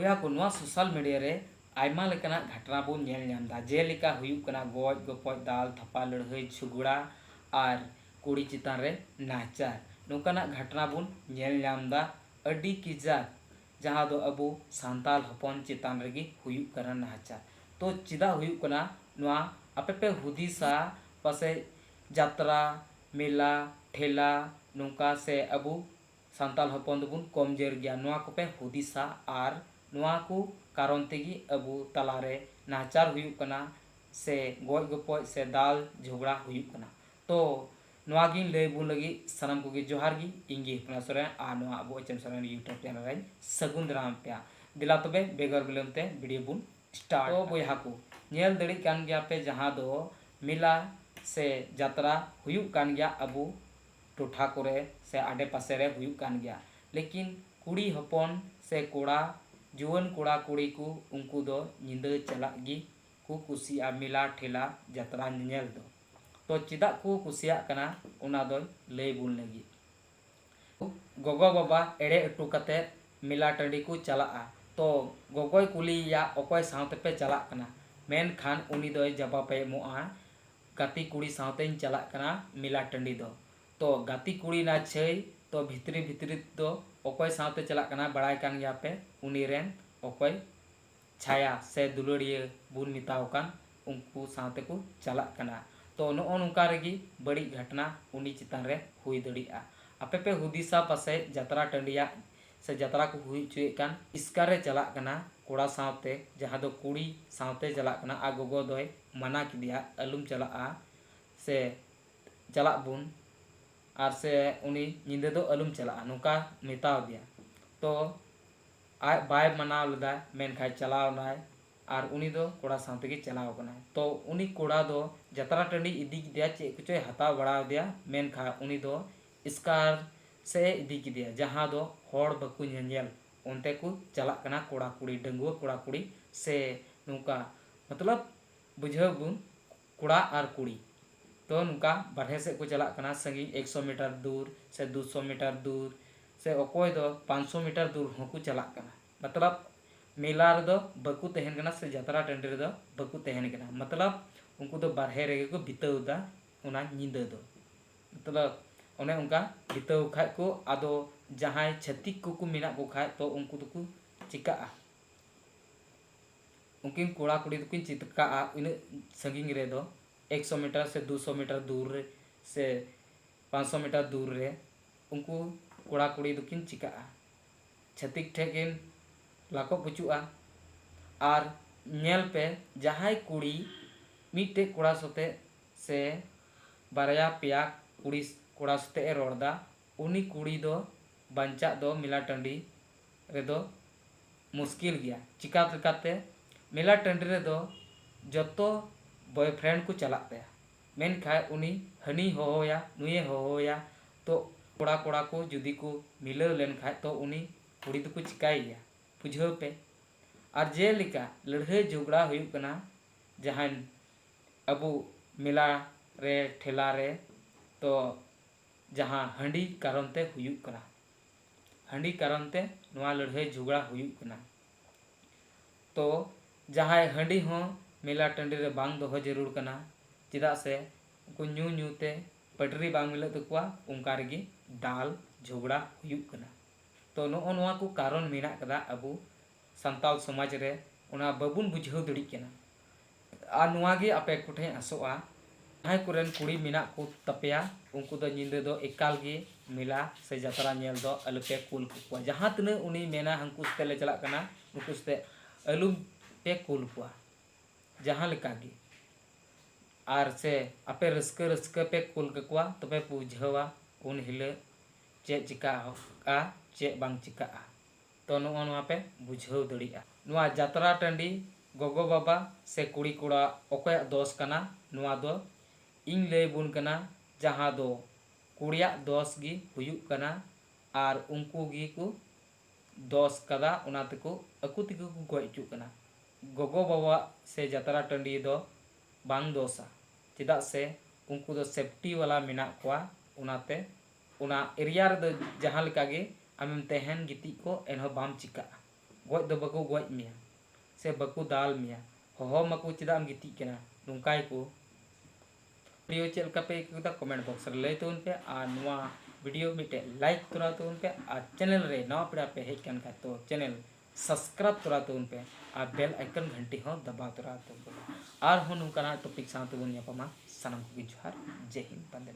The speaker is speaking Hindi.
बोया को नवा सोशल मीडिया रे आयमा लेकाना घटना बोन नेल ᱧᱟᱢदा जेलेका हुयुक कना गoj गपoj दाल थपा लड़हई झुगड़ा और कुड़ी चितान रे नाचार नोकाना घटना बोन नेल ᱧᱟᱢदा अडी किजाक जहां दो अबो सांताल हपन चितान रेगी हुयुक कना नाचार तो चिदा हुयुक कना नवा अपेपे हुदिसा पासे जात्रा मेला ठेला नोका से अबो सांताल हपन दोबुन कमजोर गया नवा कोपे हुदिसा और नवा को कारण तेगी अबो तलारे नाचार हुयुक कना से गoj गपoj से दाल झगड़ा हुयुक कना तो नवा गिन लय बुन लगी सनम को जोहार गी इंगी अपना सरे आ नवा अबो एचएम सरे यूट्यूब चैनल रे सगुन दाराम पे दिला तबे बेगर बिलमते वीडियो बुन स्टार्ट तो बोया को नेल दड़ी कान गया पे जहां दो मेला से जात्रा हुयुक कान गया अबो टोठा करे से आडे पासे रे हुयुक कान गया लेकिन कुड़ी हपन से कोड़ा जुवन कोड़ा कुड़ी को उनको दो निंद चला गी को कुसिया मेला ठेला जात्रा नेल दो तो चिदा को कुसिया कना उना दो लय बुन लगी गोगो बाबा एड़े अटू कते मेला टंडी को चला तो गोगोय कुलिया अकोय सावते पे चला कना मेन खान उनी दो जवाब पे मोआ गाती कुड़ी सावते चला कना मेला टंडी दो तो गाती कुड़ी ना छई तो भितरी भितरी दो अकोय सावते चला कना बड़ाय कान गया पे उनी रेन अकोय छाया से दुलड़िया बुन मिताव कान उनको सावते को चला कना तो नो नुका रेगी बड़ी घटना उनी चितान रे हुई दड़िया आपे पे हुदिसा पासे जात्रा टंडिया से जात्रा को हुई चुए कान इसकारे चला कना कोड़ा सावते जहां दो कुड़ी सावते चला कना आ गोगो दोय मना किदिया अलुम चला से चला बुन और से उनी निंदे दो अलुम चला नुका मिताव दिया तो आ बाय मनाव लदा मेन खाय चलाव नाय और उनी दो कोड़ा सावते के चलाव कना तो उनी कोड़ा दो जात्रा टंडी इदी किदिया चे कुछ हताव बड़ाव दिया मेन खा उनी दो इसकार से इदी किदिया जहां दो होड़ बकु नेल उनते को चला कना कोड़ा कुड़ी डंगुआ कोड़ा कुड़ी से नुका मतलब बुझाव बुन कोड़ा और कुड़ी तो नुका बारहे से को चला कना संगी 100 मीटर दूर से 200 मीटर दूर से अकोय दो 500 मीटर दूर होकु चला कना मतलब मेला रे दो बकु तहन कना से जात्रा टंडी रे दो बकु तहन कना मतलब उनको दो बारहे रे को बितावदा उना निंदा दो मतलब उन्हें उनका बिताव खाय को आदो जहां छतिक को मिना को खाय तो उनको तो को चिका उनकिन कोड़ा कुड़ी तो किन चितका इन संगिंग रे दो 100 मीटर से 200 मीटर दूर से 500 मीटर दूर रे उनको कोड़ा कुड़ी तो किन चिका छतिक ठेकिन लाको पुचुआ और नेल पे जहां कुड़ी मीटे कोड़ा सोते से बारया पिया कुड़ी कोड़ा सोते रोड़दा उनी कुड़ी दो बंचा दो मेला टंडी रे दो मुश्किल गया चिका तकाते मेला टंडी रे दो जतो बॉयफ्रेंड को चलाते मेन खाय उनी हनी होया नुये होया तो कोड़ा कोड़ा को जुदी को मिलाव लेन खाय तो उनी कुड़ी तो को चिकाइया बुझाव पे और जेलिका लड़ाई झगड़ा हुयुक कना जहां अबो मेला रे ठेला रे तो जहां हंडी कारण ते हुयुक कना हंडी कारण ते नवा लड़ाई झगड़ा हुयुक कना तो जहां हंडी हो मेला टंडी रे बांग दोहो जरूर कना चिदा से को न्यू न्यू ते पटरी बांग मिले तकुआ उनका रेगी दाल झगड़ा हुयुक कना तो नो नवा को कारण मेना कदा अबो संताल समाज रे उना बाबुन बुझाव दड़ी केना आ नवा गे आपे कुठे आसोआ हाय कुरेन कुड़ी मेना को तपेया उनको दो निंदे दो एकाल गे मेला से जात्रा नेल दो अलपे कुल को जहां तने उनी मेना हंकुस्ते ले चला कना उकुस्ते अलु पे कुल को जहां लेका गे आर से आपे रस्के रस्के पे कुल को तबे बुझावा उन हिले चे चिका आ चे बांग चिका तो नो पे बुझाव दड़िया नुआ जात्रा टंडी गोगो बाबा से कुड़ी कोड़ा अकोय दोष कना नुआ दो इंग लय बुन कना जहां दो कुड़िया दोष गी हुयुक कना और उनको गी को दोष कदा उना तको अकु तिको को गयचु कना गोगो बाबा से जात्रा टंडी दो बांग दोसा चिदा से उनको दो सेफ्टी वाला मेना कोआ उनाते उना एरिया रे दो जहां लेका गे आमेम तहन गिति को एनहो बाम चिका गज दो बको गज मिया से बको दाल मिया हो मको चेदा गिती केना नुकाय को वीडियो चल का पे कमेंट बॉक्स रे लय तोन पे आ नुआ वीडियो मिटे लाइक तोरा तोन पे आ चैनल रे नवा पेड़ा पे हेज कान खा तो चैनल सब्सक्राइब तोरा तोन पे आ बेल आइकन घंटी हो दबा तोरा तो और हो नुकाना टॉपिक साथ बन यापमा सनम को जोहार जय हिंद बंदे।